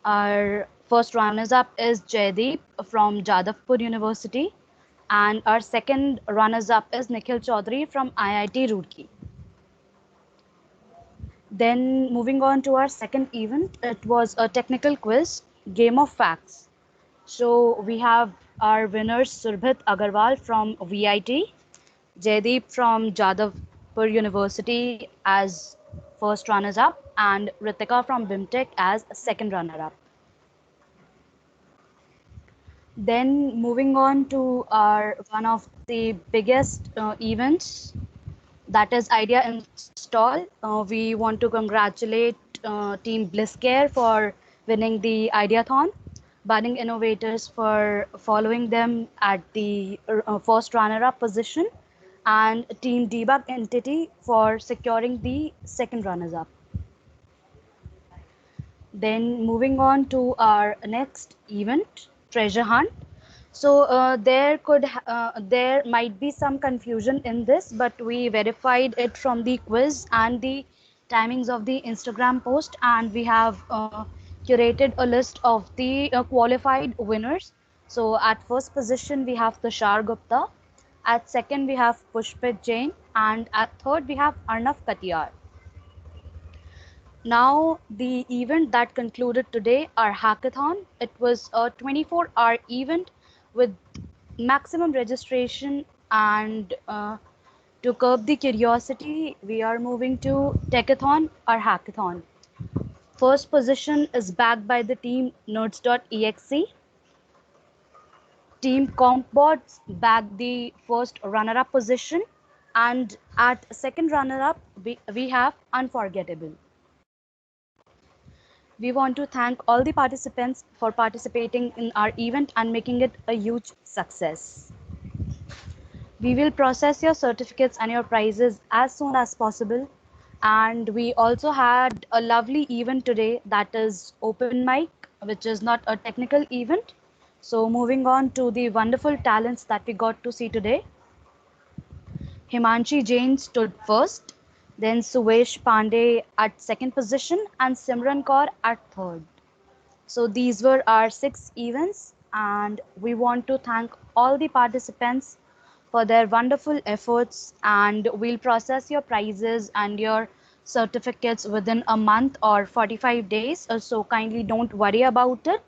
Our first runners-up is Jaydeep from Jadavpur University, and our second runners-up is Nikhil Chaudhary from IIT Roorkee. Then moving on to our second event, it was a technical quiz, Game of Facts. So we have our winners Surbhit Agarwal from VIT, Jaydeep from Jadavpur University as first runners up, and Ritika from BIMTech as second runner up. Then moving on to our one of the biggest events, that is Idea Install. We want to congratulate Team Blisscare for winning the Ideathon, Budding Innovators for following them at the first runner-up position, and Team Debug Entity for securing the second runners-up. Then moving on to our next event, Treasure Hunt. So there might be some confusion in this, but we verified it from the quiz and the timings of the Instagram post, and we have curated a list of the qualified winners. So at first position we have Tushar Gupta, at second we have Pushpit Jain, and at third we have Arnav Katiyar. Now, the event that concluded today, our hackathon, it was a 24-hour event with maximum registration, and to curb the curiosity, we are moving to Techathon, our hackathon. First position is backed by the team Nerds.exe. Team Compbots bagged the first runner-up position, and at second runner-up, we have Unforgettable. We want to thank all the participants for participating in our event and making it a huge success. We will process your certificates and your prizes as soon as possible. And we also had a lovely event today, that is open mic, which is not a technical event. So moving on to the wonderful talents that we got to see today. Himanshi Jain stood first, then Suvesh Pandey at second position, and Simran Kaur at third. So these were our 6 events, and we want to thank all the participants for their wonderful efforts, and we'll process your prizes and your certificates within a month or 45 days. So kindly don't worry about it,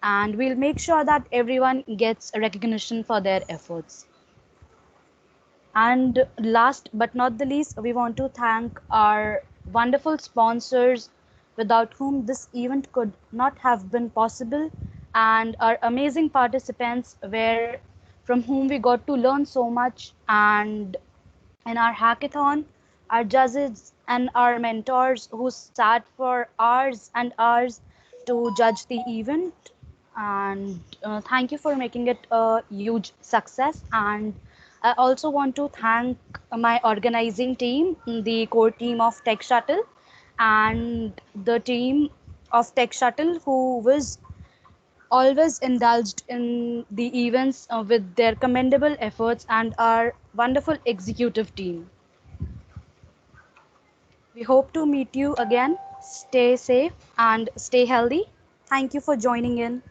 and we'll make sure that everyone gets recognition for their efforts. And last but not the least, we want to thank our wonderful sponsors without whom this event could not have been possible, and our amazing participants where from whom we got to learn so much. And in our hackathon, our judges and our mentors who sat for hours and hours to judge the event. And thank you for making it a huge success. And I also want to thank my organizing team, the core team of Tech Shuttle, and the team of Tech Shuttle who was always indulged in the events with their commendable efforts, and our wonderful executive team. We hope to meet you again. Stay safe and stay healthy. Thank you for joining in.